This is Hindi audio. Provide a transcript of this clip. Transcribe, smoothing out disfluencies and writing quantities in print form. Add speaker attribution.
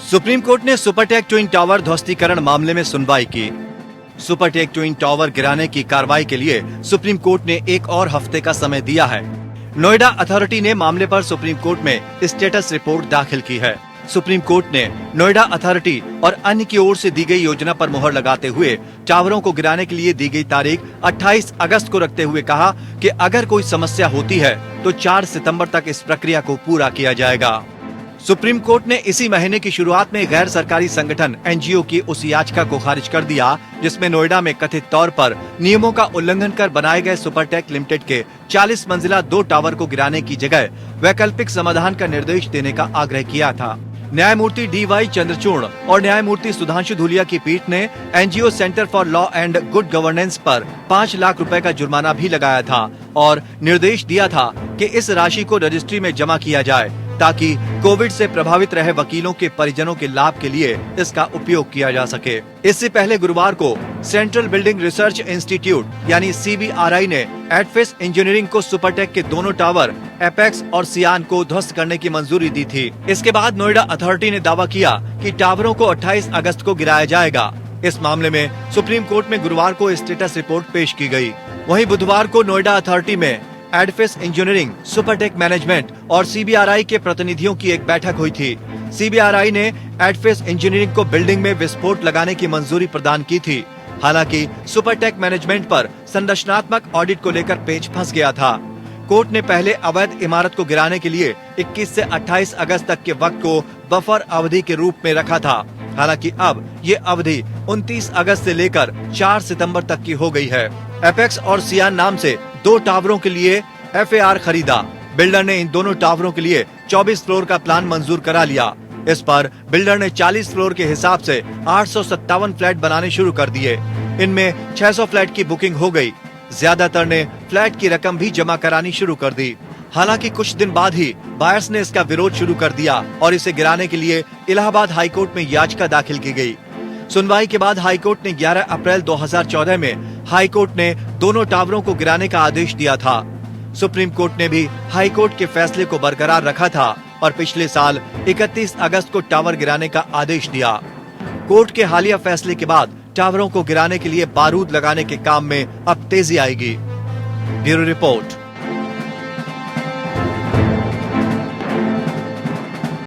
Speaker 1: सुप्रीम कोर्ट ने सुपरटेक ट्विन टावर ध्वस्तीकरण मामले में सुनवाई की। सुपरटेक ट्विन टावर गिराने की कार्रवाई के लिए सुप्रीम कोर्ट ने एक और हफ्ते का समय दिया है। नोएडा अथॉरिटी ने मामले पर सुप्रीम कोर्ट में स्टेटस रिपोर्ट दाखिल की है। सुप्रीम कोर्ट ने नोएडा अथॉरिटी और अन्य की ओर से दी गई योजना पर मुहर लगाते हुए टावरों को गिराने के लिए दी गई तारीख 28 अगस्त को रखते हुए कहा कि अगर कोई समस्या होती है तो 4 सितंबर तक इस प्रक्रिया को पूरा किया जाएगा। सुप्रीम कोर्ट ने इसी महीने की शुरुआत में गैर सरकारी संगठन एनजीओ की उस याचिका को खारिज कर दिया जिसमें नोएडा में कथित तौर पर नियमों का उल्लंघन कर बनाए गए सुपरटेक लिमिटेड के 40 मंजिला 2 टावर को गिराने की जगह वैकल्पिक समाधान का निर्देश देने का आग्रह किया था। न्यायमूर्ति डी.वाई. चंद्रचूड़ और न्यायमूर्ति सुधांशु धूलिया की पीठ ने NGO centre for law and good governance पर 5 लाख रुपए का जुर्माना भी लगाया था और निर्देश दिया था कि इस राशि को रजिस्ट्री में जमा किया जाए ताकि कोविड से प्रभावित रहे वकीलों के परिजनों के लाभ के लिए इसका उपयोग किया जा सके। इससे पहले गुरुवार को सेंट्रल बिल्डिंग रिसर्च इंस्टीट्यूट यानी CBRI ने एडफेस इंजीनियरिंग को सुपरटेक के दोनों टावर एपेक्स और सियान को ध्वस्त करने की मंजूरी दी थी। इसके बाद नोएडा अथॉरिटी ने दावा किया कि टावरों को 28 अगस्त को गिराया जाएगा। इस मामले में सुप्रीम कोर्ट में गुरुवार को स्टेटस रिपोर्ट पेश की गयी। वहीं बुधवार को नोएडा अथॉरिटी में एडफेस इंजीनियरिंग, सुपरटेक मैनेजमेंट और CBRI के प्रतिनिधियों की एक बैठक हुई थी। CBRI ने एडफेस इंजीनियरिंग को बिल्डिंग में विस्फोट लगाने की मंजूरी प्रदान की थी। हालांकि सुपरटेक मैनेजमेंट पर संरचनात्मक ऑडिट को लेकर पेच फंस गया था। कोर्ट ने पहले अवैध इमारत को गिराने के लिए 21 से 28 अगस्त तक के वक्त को बफर अवधि के रूप में रखा था। हालांकि अब ये अवधि 29 अगस्त से लेकर 4 सितंबर तक की हो गई है। एपेक्स और सियान नाम से 2 टावरों के लिए FAR खरीदा। बिल्डर ने इन दोनों टावरों के लिए 24 फ्लोर का प्लान मंजूर करा लिया। इस पर बिल्डर ने 40 फ्लोर के हिसाब से 857 फ्लैट बनाने शुरू कर दिए। इनमें 600 फ्लैट की बुकिंग हो गई। ज्यादातर ने फ्लैट की रकम भी जमा करानी शुरू कर दी। हालांकि कुछ दिन बाद ही बायर्स ने इसका विरोध शुरू कर दिया और इसे गिराने के लिए इलाहाबाद हाईकोर्ट में याचिका दाखिल की गई। सुनवाई के बाद हाईकोर्ट ने 11 अप्रैल 2014 में हाईकोर्ट ने दोनों टावरों को गिराने का आदेश दिया था। सुप्रीम कोर्ट ने भी हाईकोर्ट के फैसले को बरकरार रखा था और पिछले साल 31 अगस्त को टावर गिराने का आदेश दिया। कोर्ट के हालिया फैसले के बाद टावरों को गिराने के लिए बारूद लगाने के काम में अब तेजी आएगी। Bureau report.